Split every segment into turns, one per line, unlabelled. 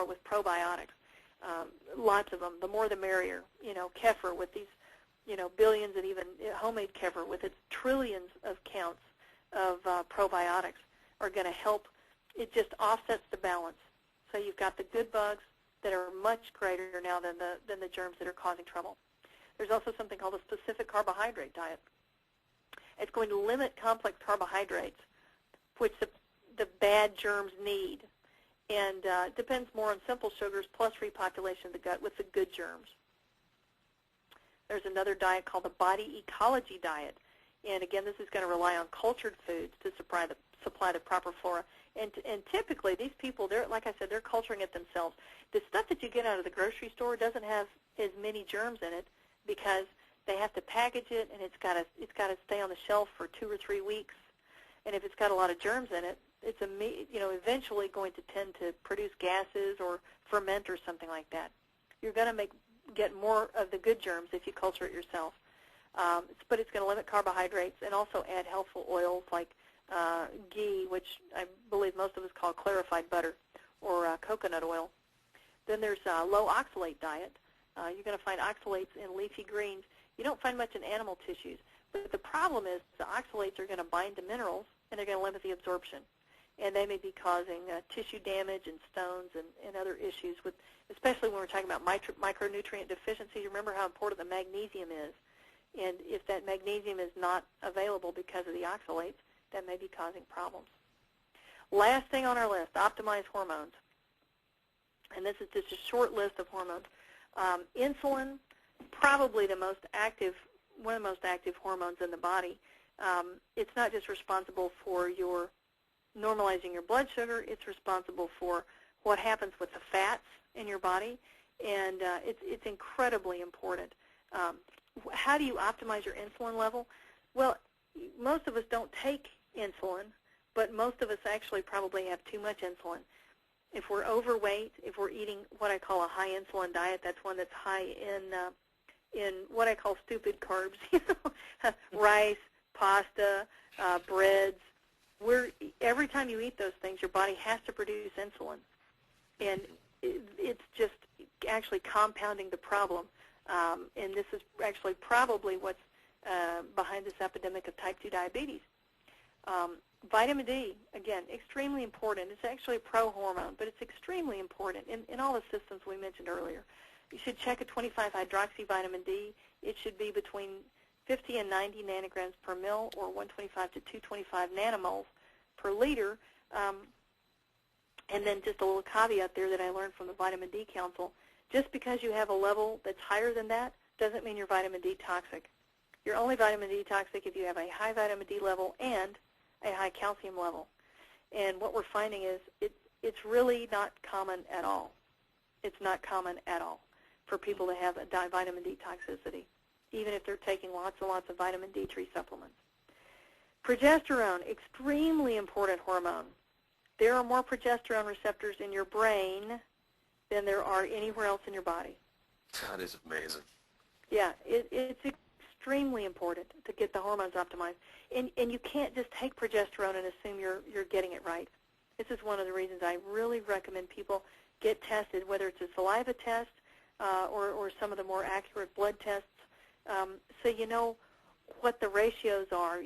flora with probiotics. Lots of them. The more the merrier. Kefir with these, billions, and even homemade kefir with its trillions of counts of probiotics are going to help. It just offsets the balance. So you've got the good bugs that are much greater now than the germs that are causing trouble. There's also something called a specific carbohydrate diet. It's going to limit complex carbohydrates, which the bad germs need, and depends more on simple sugars plus repopulation of the gut with the good germs. There's another diet called the body ecology diet, and again, this is going to rely on cultured foods to supply the proper flora. And typically, these people, like I said, they're culturing it themselves. The stuff that you get out of the grocery store doesn't have as many germs in it because they have to package it, and it's got to stay on the shelf for 2 or 3 weeks. And if it's got a lot of germs in it, it's eventually going to tend to produce gases or ferment or something like that. You're going to get more of the good germs if you culture it yourself. But it's going to limit carbohydrates and also add healthful oils like ghee, which I believe most of us call clarified butter, or coconut oil. Then there's a low oxalate diet. You're going to find oxalates in leafy greens. You don't find much in animal tissues. But the problem is the oxalates are going to bind to minerals, and they're going to limit the absorption. And they may be causing tissue damage and stones and other issues, especially when we're talking about micronutrient deficiency. Remember how important the magnesium is. And if that magnesium is not available because of the oxalates, that may be causing problems. Last thing on our list, optimize hormones. And this is just a short list of hormones. Insulin, probably one of the most active hormones in the body. It's not just responsible for normalizing your blood sugar. It's responsible for what happens with the fats in your body, and it's incredibly important. How do you optimize your insulin level? Well, most of us don't take insulin, but most of us actually probably have too much insulin. If we're overweight, if we're eating what I call a high insulin diet, that's one that's high in what I call stupid carbs, rice, pasta, breads. Every time you eat those things, your body has to produce insulin, and it's just actually compounding the problem. And this is actually probably what's behind this epidemic of type 2 diabetes. Vitamin D, again, extremely important. It's actually a pro-hormone, but it's extremely important in all the systems we mentioned earlier. You should check a 25-hydroxy vitamin D. It should be between 50 and 90 nanograms per mil, or 125 to 225 nanomoles per liter. And then just a little caveat there that I learned from the Vitamin D Council. Just because you have a level that's higher than that doesn't mean you're vitamin D toxic. You're only vitamin D toxic if you have a high vitamin D level and a high calcium level. And what we're finding is it's really not common at all. It's not common at all for people to have a vitamin D toxicity, even if they're taking lots and lots of vitamin D3 supplements. Progesterone, extremely important hormone. There are more progesterone receptors in your brain than there are anywhere else in your body.
That is amazing.
Yeah, it's extremely important to get the hormones optimized. And you can't just take progesterone and assume you're getting it right. This is one of the reasons I really recommend people get tested, whether it's a saliva test or some of the more accurate blood tests, so you know what the ratios are.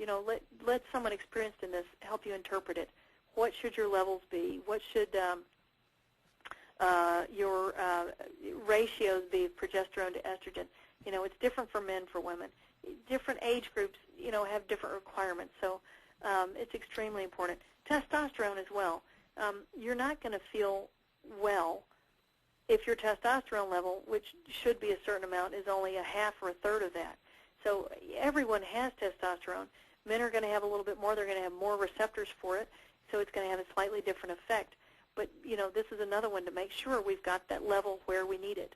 Let someone experienced in this help you interpret it. What should your levels be? What should your ratios be of progesterone to estrogen? It's different for men, for women. Different age groups, have different requirements. So it's extremely important. Testosterone as well. You're not going to feel well if your testosterone level, which should be a certain amount, is only a half or a third of that. So everyone has testosterone. Men are going to have a little bit more. They're going to have more receptors for it, so it's going to have a slightly different effect. But, this is another one to make sure we've got that level where we need it.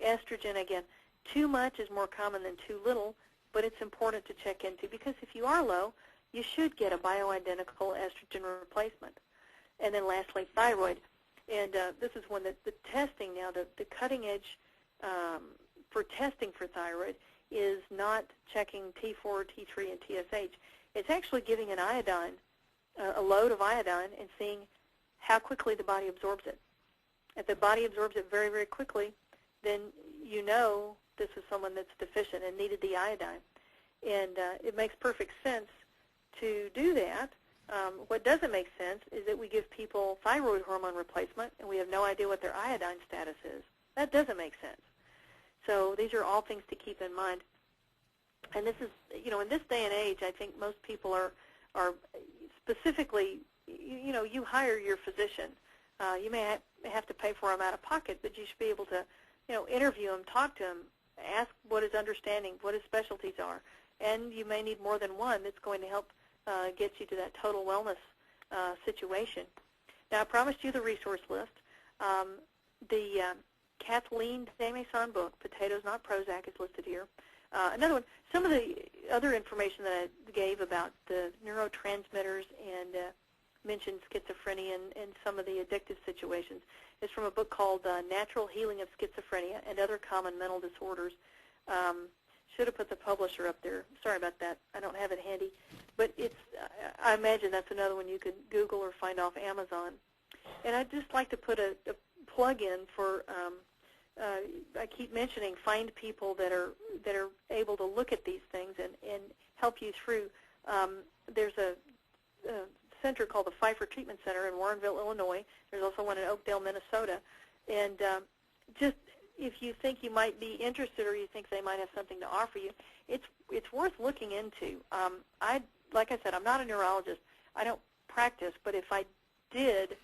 Estrogen, again, too much is more common than too little, but it's important to check into, because if you are low, you should get a bioidentical estrogen replacement. And then lastly, thyroid. And this is one that the testing now, the cutting edge for testing for thyroid is not checking T4, T3, and TSH. It's actually giving an iodine, a load of iodine, and seeing how quickly the body absorbs it. if the body absorbs it very, very quickly, then you know this is someone that's deficient and needed the iodine. And it makes perfect sense to do that. What doesn't make sense is that we give people thyroid hormone replacement and we have no idea what their iodine status is. That doesn't make sense. So these are all things to keep in mind. And this is, in this day and age, I think most people are specifically, you hire your physician. You may have to pay for him out of pocket, but you should be able to, interview him, talk to him, ask what his understanding, what his specialties are. And you may need more than one that's going to help get you to that total wellness situation. Now, I promised you the resource list. The Kathleen DesMaisons book, Potatoes Not Prozac, is listed here. Another one, some of the other information that I gave about the neurotransmitters and mentioned schizophrenia and some of the addictive situations is from a book called Natural Healing of Schizophrenia and Other Common Mental Disorders. Should have put the publisher up there. Sorry about that. I don't have it handy. But it's, I imagine that's another one you could Google or find off Amazon. And I'd just like to put a plug in for, I keep mentioning, find people that are able to look at these things and help you through. There's a center called the Pfeiffer Treatment Center in Warrenville, Illinois. There's also one in Oakdale, Minnesota. And just if you think you might be interested or you think they might have something to offer you, it's worth looking into. Like I said, I'm not a neurologist. I don't practice, but if I did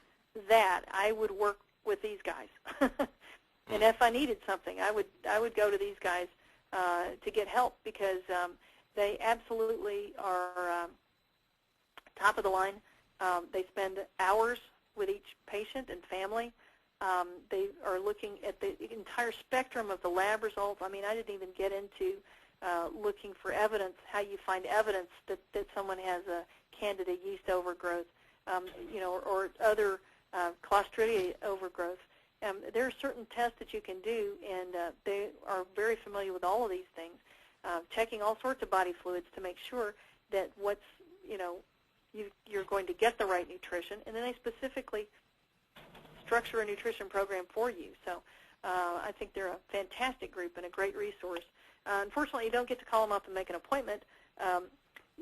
that, I would work with these guys. And if I needed something, I would go to these guys to get help because they absolutely are top of the line. They spend hours with each patient and family. They are looking at the entire spectrum of the lab results. I mean, I didn't even get into looking for evidence, how you find evidence that someone has a Candida yeast overgrowth, or other Clostridia overgrowth. There are certain tests that you can do, and they are very familiar with all of these things, checking all sorts of body fluids to make sure that you're going to get the right nutrition, and then they specifically structure a nutrition program for you. So I think they're a fantastic group and a great resource. Unfortunately, you don't get to call them up and make an appointment.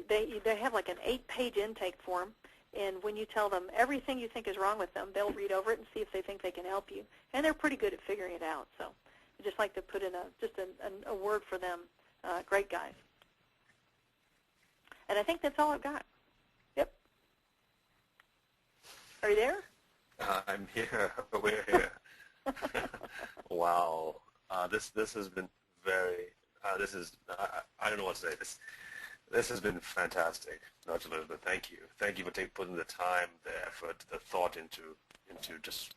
They have like an 8-page intake form, and when you tell them everything you think is wrong with them, they'll read over it and see if they think they can help you. And they're pretty good at figuring it out. So I'd just like to put in a word for them. Great guys. And I think that's all I've got. Yep. Are you there?
I'm here. We're here. Wow. This has been very. I don't know what to say. This has been fantastic, Dr. Elizabeth. Thank you. Thank you for putting the time, the effort, the thought into just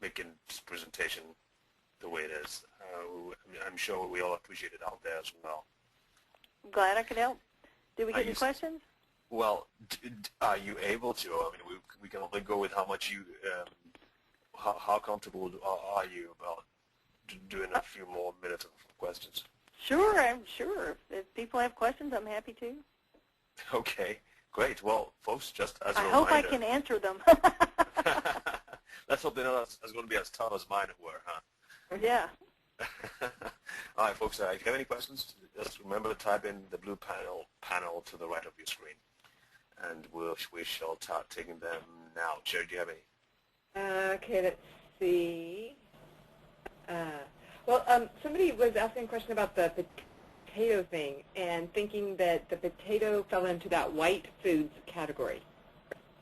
making this presentation the way it is. I'm sure we all appreciate it out there as well.
I'm glad I could help. Did we get any questions?
Well, are you able to? I mean, we can only go with how much you, how comfortable are you about doing a few more minutes of questions?
Sure, I'm sure. If people have questions, I'm happy to.
Okay, great. Well, folks, just as a
I
reminder.
hope I can answer them.
Let's hope they're not going to be as tough as mine were, huh?
Yeah.
All right, folks, if you have any questions, just remember to type in the blue panel to the right of your screen. And we shall start taking them now. Sherry, do you have any?
Okay, let's see. Somebody was asking a question about the potato thing and thinking that the potato fell into that white foods category.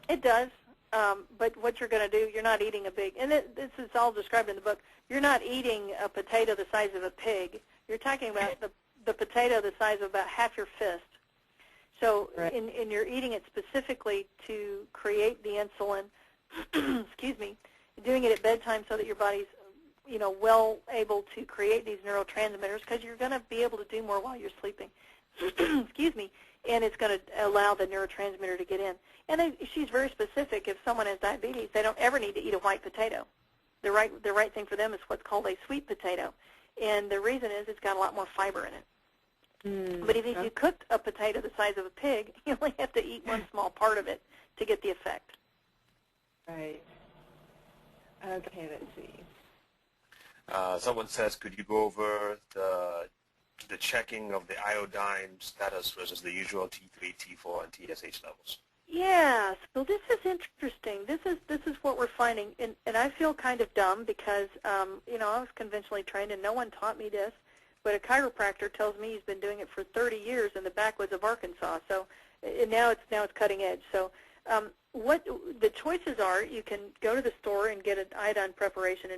It does, but what you're going to do, you're not eating a big, and this is all described in the book, you're not eating a potato the size of a pig. You're talking about the potato the size of about half your fist. So
right.
and you're eating it specifically to create the insulin, excuse me, doing it at bedtime so that your body's well able to create these neurotransmitters because you're going to be able to do more while you're sleeping, excuse me, and it's going to allow the neurotransmitter to get in. And she's very specific. If someone has diabetes, they don't ever need to eat a white potato. The right thing for them is what's called a sweet potato, and the reason is it's got a lot more fiber in it. But if you cooked a potato the size of a pig, you only have to eat one small part of it to get the effect.
Right. Okay, let's see.
Someone says, could you go over the checking of the iodine status versus the usual T3, T4, and TSH levels?
Yeah, so this is interesting. This is what we're finding, and I feel kind of dumb because you know, I was conventionally trained and no one taught me this, but a chiropractor tells me he's been doing it for 30 years in the backwoods of Arkansas. So and now it's cutting edge. So what the choices are, you can go to the store and get an iodine preparation and